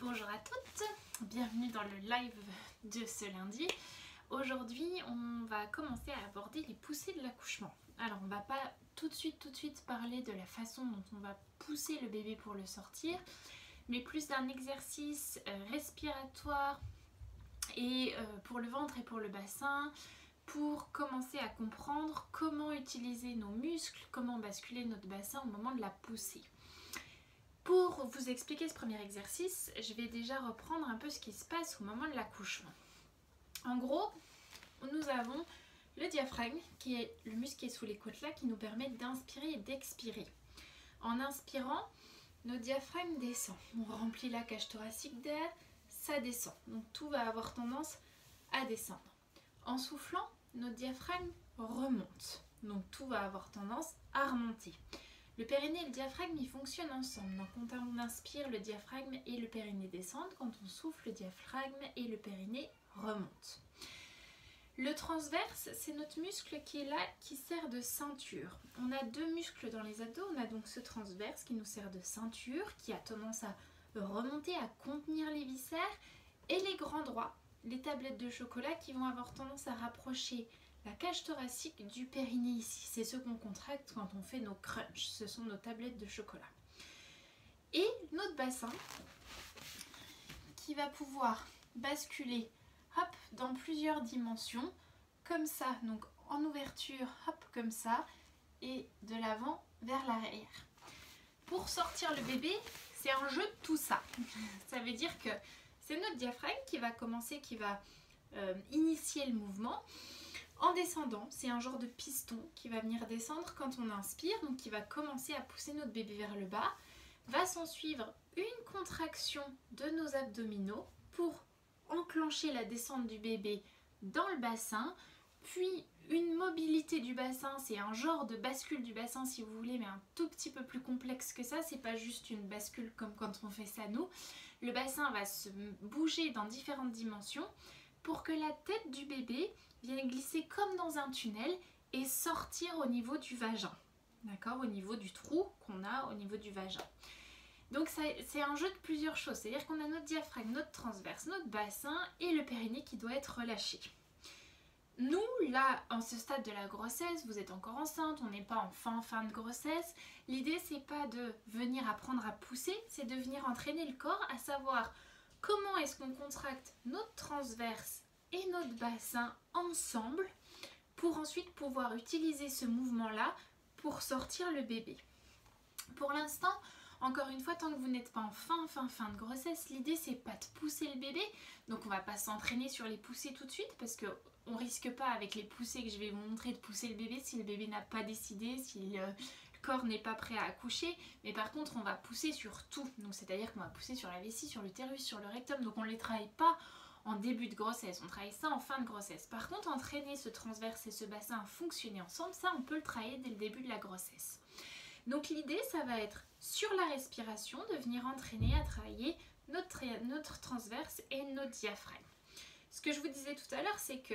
Bonjour à toutes, bienvenue dans le live de ce lundi. Aujourd'hui, on va commencer à aborder les poussées de l'accouchement. Alors, on va pas tout de suite parler de la façon dont on va pousser le bébé pour le sortir, mais plus d'un exercice respiratoire et pour le ventre et pour le bassin, pour commencer à comprendre comment utiliser nos muscles, comment basculer notre bassin au moment de la poussée. Pour vous expliquer ce premier exercice, je vais déjà reprendre un peu ce qui se passe au moment de l'accouchement. En gros, nous avons le diaphragme, qui est le muscle qui est sous les côtes là, qui nous permet d'inspirer et d'expirer. En inspirant, notre diaphragme descend. On remplit la cage thoracique d'air, ça descend. Donc tout va avoir tendance à descendre. En soufflant, notre diaphragme remonte. Donc tout va avoir tendance à remonter. Le périnée et le diaphragme, ils fonctionnent ensemble. Donc quand on inspire, le diaphragme et le périnée descendent. Quand on souffle, le diaphragme et le périnée remontent. Le transverse, c'est notre muscle qui est là, qui sert de ceinture. On a deux muscles dans les abdos. On a donc ce transverse qui nous sert de ceinture, qui a tendance à remonter, à contenir les viscères. Et les grands droits, les tablettes de chocolat qui vont avoir tendance à rapprocher la cage thoracique du périnée ici. C'est ce qu'on contracte quand on fait nos crunchs. Ce sont nos tablettes de chocolat. Et notre bassin qui va pouvoir basculer hop, dans plusieurs dimensions, comme ça, donc en ouverture, hop, comme ça, et de l'avant vers l'arrière. Pour sortir le bébé, c'est un jeu de tout ça. Ça veut dire que c'est notre diaphragme qui va commencer, qui va initier le mouvement. En descendant, c'est un genre de piston qui va venir descendre quand on inspire, donc qui va commencer à pousser notre bébé vers le bas. Va s'en suivre une contraction de nos abdominaux pour enclencher la descente du bébé dans le bassin, puis une mobilité du bassin, c'est un genre de bascule du bassin si vous voulez, mais un tout petit peu plus complexe que ça, c'est pas juste une bascule comme quand on fait ça nous. Le bassin va se bouger dans différentes dimensions pour que la tête du bébé vienne glisser comme dans un tunnel et sortir au niveau du vagin, d'accord, au niveau du trou qu'on a au niveau du vagin. Donc c'est un jeu de plusieurs choses, c'est-à-dire qu'on a notre diaphragme, notre transverse, notre bassin et le périnée qui doit être relâché. Nous, là, en ce stade de la grossesse, vous êtes encore enceinte, on n'est pas en fin de grossesse. L'idée, c'est pas de venir apprendre à pousser, c'est de venir entraîner le corps à savoir comment est-ce qu'on contracte notre transverse et notre bassin ensemble pour ensuite pouvoir utiliser ce mouvement-là pour sortir le bébé. Pour l'instant, encore une fois, tant que vous n'êtes pas en fin de grossesse, l'idée c'est pas de pousser le bébé, donc on va pas s'entraîner sur les poussées tout de suite parce que on risque pas avec les poussées que je vais vous montrer de pousser le bébé si le bébé n'a pas décidé, si le corps n'est pas prêt à accoucher, mais par contre on va pousser sur tout, donc c'est-à-dire qu'on va pousser sur la vessie, sur l'utérus, sur le rectum, donc on ne les travaille pas en début de grossesse, on travaille ça en fin de grossesse. Par contre, entraîner ce transverse et ce bassin à fonctionner ensemble, ça on peut le travailler dès le début de la grossesse. Donc l'idée, ça va être sur la respiration de venir entraîner à travailler notre transverse et notre diaphragme. Ce que je vous disais tout à l'heure, c'est que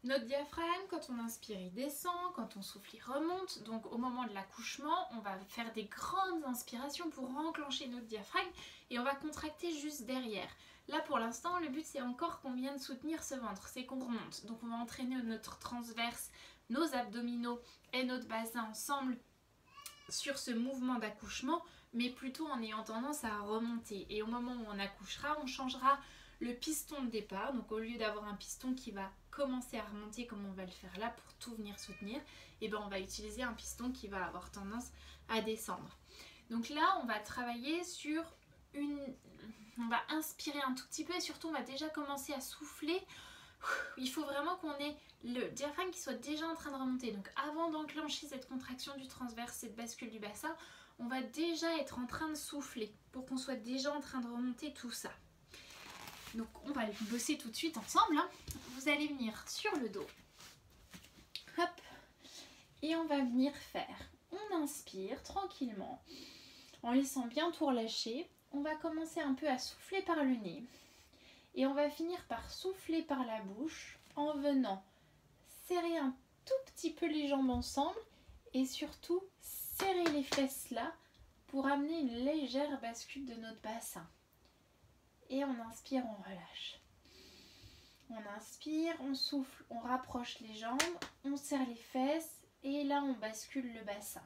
notre diaphragme, quand on inspire, il descend, quand on souffle, il remonte. Donc au moment de l'accouchement, on va faire des grandes inspirations pour enclencher notre diaphragme et on va contracter juste derrière. Là pour l'instant, le but c'est encore qu'on vienne soutenir ce ventre, c'est qu'on remonte. Donc on va entraîner notre transverse, nos abdominaux et notre bassin ensemble sur ce mouvement d'accouchement, mais plutôt en ayant tendance à remonter. Et au moment où on accouchera, on changera le piston de départ. Donc au lieu d'avoir un piston qui va commencer à remonter comme on va le faire là pour tout venir soutenir, et ben on va utiliser un piston qui va avoir tendance à descendre. Donc là, on va travailler sur on va inspirer un tout petit peu et surtout on va déjà commencer à souffler. Il faut vraiment qu'on ait le diaphragme qui soit déjà en train de remonter. Donc avant d'enclencher cette contraction du transverse, cette bascule du bassin, on va déjà être en train de souffler pour qu'on soit déjà en train de remonter tout ça. Donc on va le bosser tout de suite ensemble, hein. Vous allez venir sur le dos. Hop. Et on va venir faire. On inspire tranquillement. En laissant bien tout relâcher. On va commencer un peu à souffler par le nez. Et on va finir par souffler par la bouche en venant serrer un tout petit peu les jambes ensemble et surtout serrer les fesses là pour amener une légère bascule de notre bassin. Et on inspire, on relâche. On inspire, on souffle, on rapproche les jambes, on serre les fesses et là on bascule le bassin.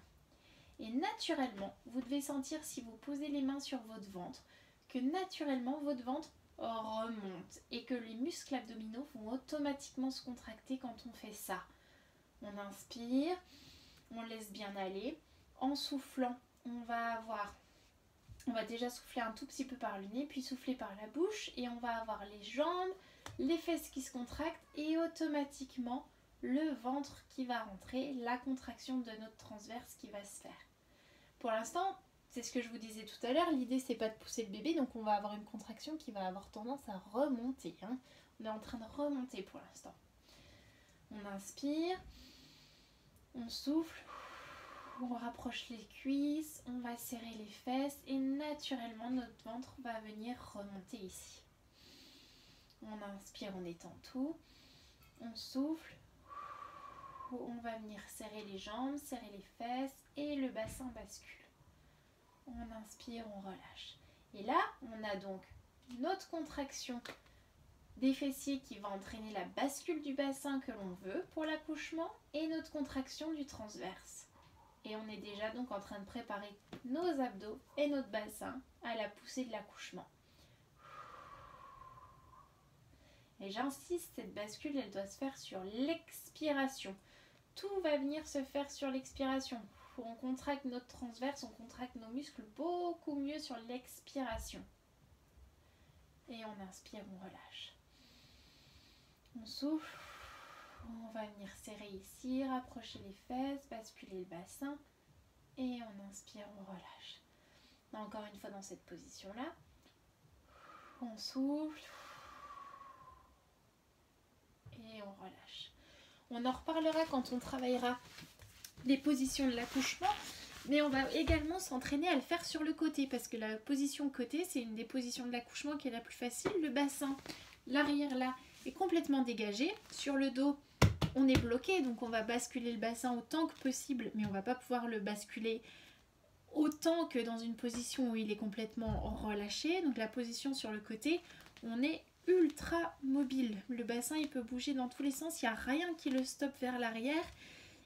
Et naturellement, vous devez sentir si vous posez les mains sur votre ventre, que naturellement votre ventre remonte et que les muscles abdominaux vont automatiquement se contracter quand on fait ça. On inspire, on laisse bien aller. En soufflant, on va déjà souffler un tout petit peu par le nez, puis souffler par la bouche et on va avoir les jambes, les fesses qui se contractent et automatiquement le ventre qui va rentrer, la contraction de notre transverse qui va se faire. Pour l'instant, c'est ce que je vous disais tout à l'heure, l'idée c'est pas de pousser le bébé, donc on va avoir une contraction qui va avoir tendance à remonter. On est en train de remonter pour l'instant. On inspire, on souffle, on rapproche les cuisses, on va serrer les fesses et naturellement notre ventre va venir remonter ici. On inspire, on étend tout, on souffle, on va venir serrer les jambes, serrer les fesses et le bassin bascule. On inspire, on relâche. Et là, on a donc notre contraction des fessiers qui va entraîner la bascule du bassin que l'on veut pour l'accouchement et notre contraction du transverse. Et on est déjà donc en train de préparer nos abdos et notre bassin à la poussée de l'accouchement. Et j'insiste, cette bascule, elle doit se faire sur l'expiration. Tout va venir se faire sur l'expiration. On contracte notre transverse, on contracte nos muscles beaucoup mieux sur l'expiration. Et on inspire, on relâche. On souffle, on va venir serrer ici, rapprocher les fesses, basculer le bassin. Et on inspire, on relâche. Encore une fois dans cette position-là. On souffle. Et on relâche. On en reparlera quand on travaillera les positions de l'accouchement, mais on va également s'entraîner à le faire sur le côté parce que la position côté, c'est une des positions de l'accouchement qui est la plus facile. Le bassin, l'arrière là, est complètement dégagé. Sur le dos, on est bloqué, donc on va basculer le bassin autant que possible, mais on va pas pouvoir le basculer autant que dans une position où il est complètement relâché. Donc la position sur le côté, on est ultra mobile. Le bassin, il peut bouger dans tous les sens, il n'y a rien qui le stoppe vers l'arrière.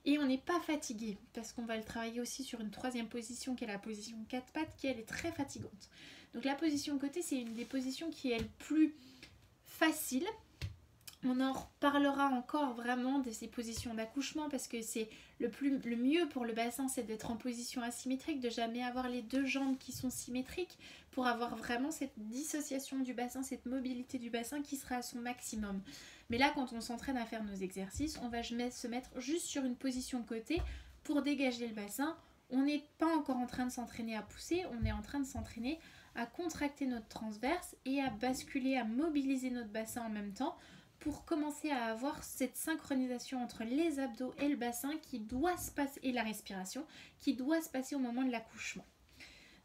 Et on n'est pas fatigué parce qu'on va le travailler aussi sur une troisième position qui est la position 4 pattes qui elle est très fatigante. Donc la position côté c'est une des positions qui est le plus facile. On en reparlera encore vraiment de ces positions d'accouchement parce que c'est le mieux pour le bassin, c'est d'être en position asymétrique, de jamais avoir les deux jambes qui sont symétriques pour avoir vraiment cette dissociation du bassin, cette mobilité du bassin qui sera à son maximum. Mais là, quand on s'entraîne à faire nos exercices, on va se mettre juste sur une position côté pour dégager le bassin. On n'est pas encore en train de s'entraîner à pousser, on est en train de s'entraîner à contracter notre transverse et à basculer, à mobiliser notre bassin en même temps pour commencer à avoir cette synchronisation entre les abdos et le bassin qui doit se passer, et la respiration, qui doit se passer au moment de l'accouchement.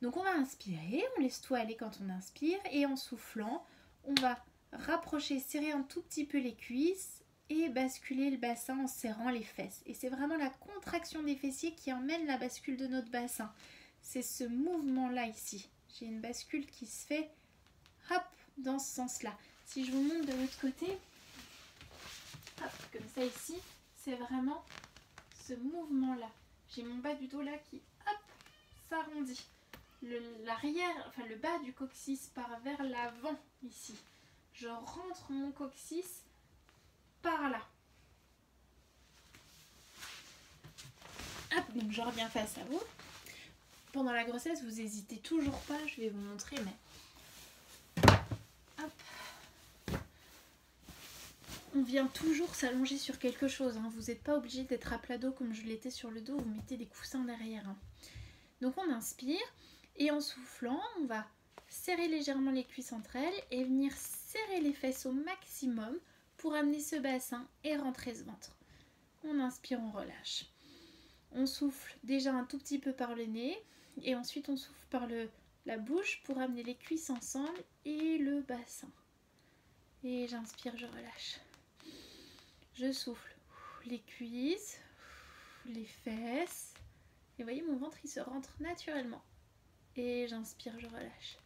Donc on va inspirer, on laisse tout aller quand on inspire et en soufflant, on va rapprocher, serrer un tout petit peu les cuisses et basculer le bassin en serrant les fesses. Et c'est vraiment la contraction des fessiers qui emmène la bascule de notre bassin. C'est ce mouvement-là ici. J'ai une bascule qui se fait hop, dans ce sens-là. Si je vous montre de l'autre côté, hop, comme ça ici, c'est vraiment ce mouvement-là. J'ai mon bas du dos là qui, hop, s'arrondit. L'arrière, enfin le bas du coccyx part vers l'avant ici. Je rentre mon coccyx par là. Hop, donc je reviens face à vous. Pendant la grossesse, vous n'hésitez toujours pas, je vais vous montrer, mais hop. On vient toujours s'allonger sur quelque chose. Vous n'êtes pas obligé d'être à plat dos comme je l'étais sur le dos, vous mettez des coussins derrière. Donc on inspire et en soufflant, on va serrer légèrement les cuisses entre elles et venir serrer les fesses au maximum pour amener ce bassin et rentrer ce ventre. On inspire, on relâche. On souffle déjà un tout petit peu par le nez et ensuite on souffle par la bouche pour amener les cuisses ensemble et le bassin. Et j'inspire, je relâche. Je souffle les cuisses, les fesses. Et vous voyez, mon ventre il se rentre naturellement. Et j'inspire, je relâche.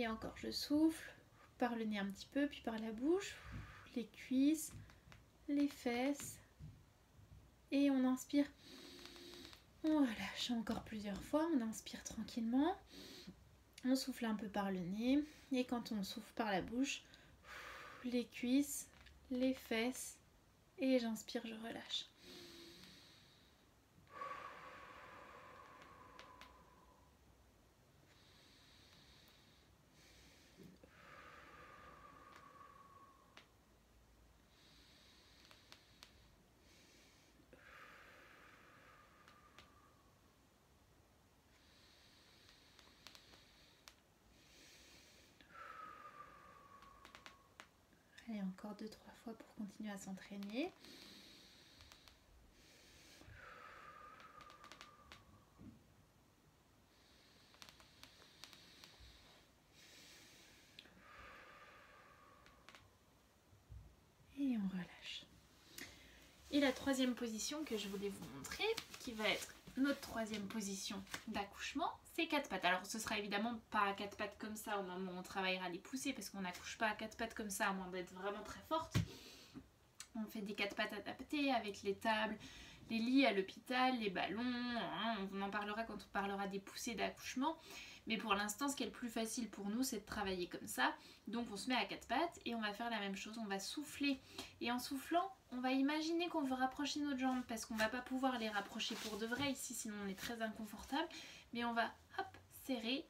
Et encore, je souffle par le nez un petit peu, puis par la bouche, les cuisses, les fesses. Et on inspire. On relâche encore plusieurs fois. On inspire tranquillement. On souffle un peu par le nez. Et quand on souffle par la bouche, les cuisses, les fesses. Et j'inspire, je relâche. Allez, encore 2-3 fois pour continuer à s'entraîner. Et on relâche. Et la troisième position que je voulais vous montrer, qui va être notre troisième position d'accouchement, c'est 4 pattes. Alors ce sera évidemment pas à 4 pattes comme ça au moment où on travaillera les poussées, parce qu'on n'accouche pas à 4 pattes comme ça, à moins d'être vraiment très forte. On fait des 4 pattes adaptées avec les tables, les lits à l'hôpital, les ballons, hein, on en parlera quand on parlera des poussées d'accouchement. Mais pour l'instant, ce qui est le plus facile pour nous, c'est de travailler comme ça. Donc on se met à 4 pattes et on va faire la même chose, on va souffler. Et en soufflant, on va imaginer qu'on veut rapprocher nos jambes, parce qu'on ne va pas pouvoir les rapprocher pour de vrai ici, sinon on est très inconfortable. Mais on va, hop, serrer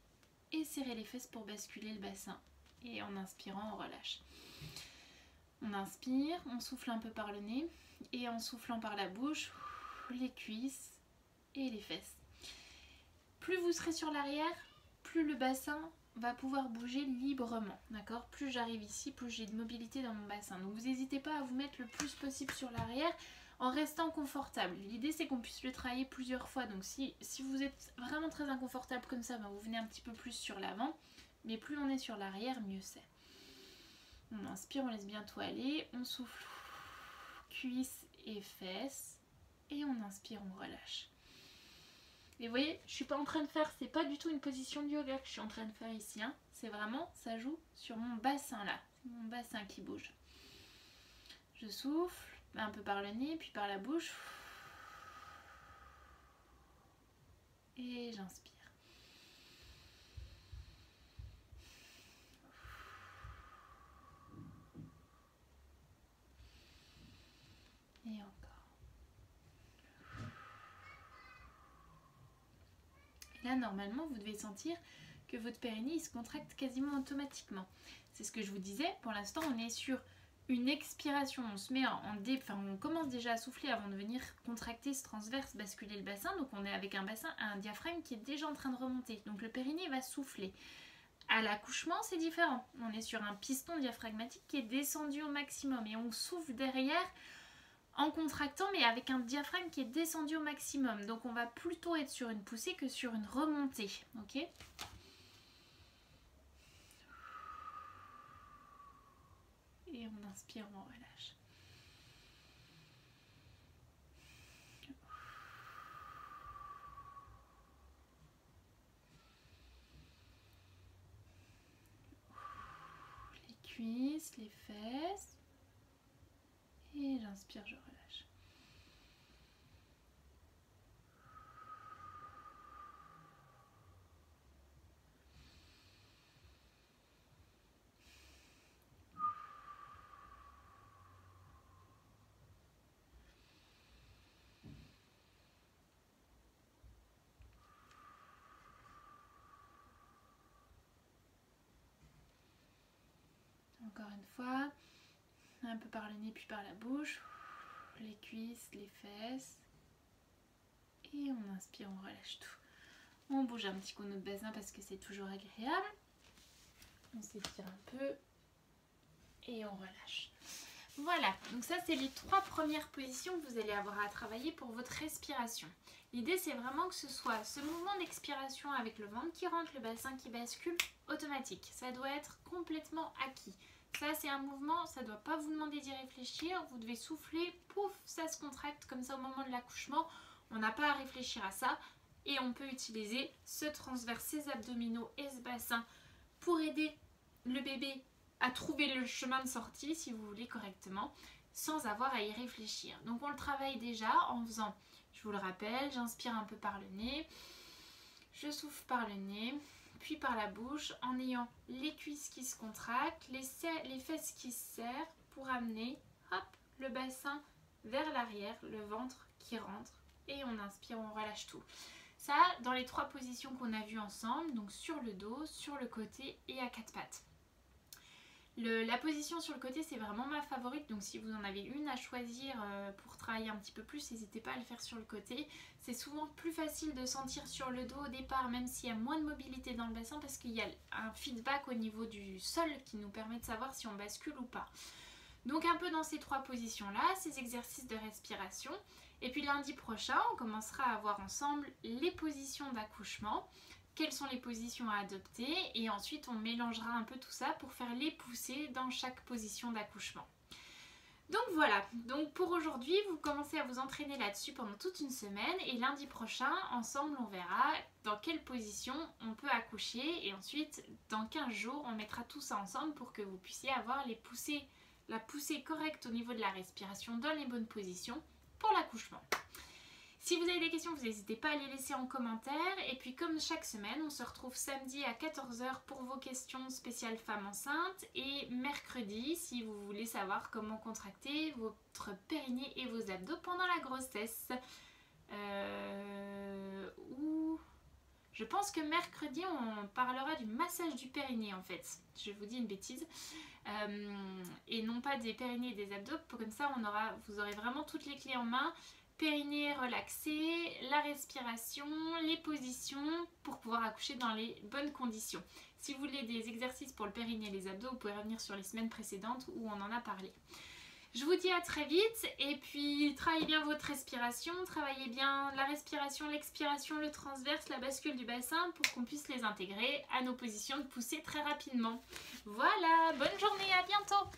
et serrer les fesses pour basculer le bassin. Et en inspirant, on relâche. On inspire, on souffle un peu par le nez et en soufflant par la bouche, les cuisses et les fesses. Plus vous serez sur l'arrière, plus le bassin va pouvoir bouger librement, d'accord? Plus j'arrive ici, plus j'ai de mobilité dans mon bassin. Donc vous n'hésitez pas à vous mettre le plus possible sur l'arrière en restant confortable. L'idée c'est qu'on puisse le travailler plusieurs fois. Donc si vous êtes vraiment très inconfortable comme ça, ben vous venez un petit peu plus sur l'avant. Mais plus on est sur l'arrière, mieux c'est. On inspire, on laisse bien tout aller. On souffle, cuisses et fesses. Et on inspire, on relâche. Et vous voyez, je suis pas en train de faire, c'est pas du tout une position de yoga que je suis en train de faire ici. Hein. C'est vraiment, ça joue sur mon bassin là. C'est mon bassin qui bouge. Je souffle, un peu par le nez, puis par la bouche. Et j'inspire. Et encore. Et là, normalement, vous devez sentir que votre périnée il se contracte quasiment automatiquement. C'est ce que je vous disais. Pour l'instant, on est sur une expiration. On se met on commence déjà à souffler avant de venir contracter ce transverse, basculer le bassin. Donc, on est avec un bassin, un diaphragme qui est déjà en train de remonter. Donc, le périnée va souffler. À l'accouchement, c'est différent. On est sur un piston diaphragmatique qui est descendu au maximum et on souffle derrière en contractant, mais avec un diaphragme qui est descendu au maximum. Donc on va plutôt être sur une poussée que sur une remontée. Ok ? Et on inspire, on relâche. Les cuisses, les fesses. Et j'inspire, je relâche. Encore une fois, un peu par le nez puis par la bouche, les cuisses, les fesses. Et on inspire, on relâche tout. On bouge un petit coup notre bassin parce que c'est toujours agréable. On s'étire un peu et on relâche. Voilà, donc ça c'est les 3 premières positions que vous allez avoir à travailler pour votre respiration. L'idée c'est vraiment que ce soit ce mouvement d'expiration avec le ventre qui rentre, le bassin qui bascule, automatique. Ça doit être complètement acquis. Ça c'est un mouvement, ça ne doit pas vous demander d'y réfléchir. Vous devez souffler, pouf, ça se contracte comme ça au moment de l'accouchement. On n'a pas à réfléchir à ça. Et on peut utiliser ce transverse, ces abdominaux et ce bassin pour aider le bébé à trouver le chemin de sortie, si vous voulez correctement, sans avoir à y réfléchir. Donc on le travaille déjà en faisant, je vous le rappelle, j'inspire un peu par le nez, je souffle par le nez, puis par la bouche, en ayant les cuisses qui se contractent, les fesses qui se serrent pour amener, hop, le bassin vers l'arrière, le ventre qui rentre, et on inspire, on relâche tout. Ça, dans les 3 positions qu'on a vues ensemble, donc sur le dos, sur le côté et à 4 pattes. La position sur le côté, c'est vraiment ma favorite, donc si vous en avez une à choisir pour travailler un petit peu plus, n'hésitez pas à le faire sur le côté. C'est souvent plus facile de sentir sur le dos au départ, même s'il y a moins de mobilité dans le bassin, parce qu'il y a un feedback au niveau du sol qui nous permet de savoir si on bascule ou pas. Donc un peu dans ces 3 positions-là, ces exercices de respiration. Et puis lundi prochain, on commencera à voir ensemble les positions d'accouchement. Quelles sont les positions à adopter et ensuite on mélangera un peu tout ça pour faire les poussées dans chaque position d'accouchement. Donc voilà, donc pour aujourd'hui vous commencez à vous entraîner là-dessus pendant toute une semaine et lundi prochain ensemble on verra dans quelle position on peut accoucher et ensuite dans 15 jours on mettra tout ça ensemble pour que vous puissiez avoir la poussée correcte au niveau de la respiration dans les bonnes positions pour l'accouchement. Si vous avez des questions, vous n'hésitez pas à les laisser en commentaire. Et puis comme chaque semaine, on se retrouve samedi à 14 h pour vos questions spéciales femmes enceintes. Et mercredi, si vous voulez savoir comment contracter votre périnée et vos abdos pendant la grossesse. Je pense que mercredi, on parlera du massage du périnée en fait. Je vous dis une bêtise. Et non pas des périnées et des abdos. Comme ça, vous aurez vraiment toutes les clés en main. Périnée relaxé, la respiration, les positions pour pouvoir accoucher dans les bonnes conditions. Si vous voulez des exercices pour le périnée et les abdos, vous pouvez revenir sur les semaines précédentes où on en a parlé. Je vous dis à très vite et puis travaillez bien votre respiration, travaillez bien la respiration, l'expiration, le transverse, la bascule du bassin pour qu'on puisse les intégrer à nos positions de poussée très rapidement. Voilà, bonne journée, à bientôt!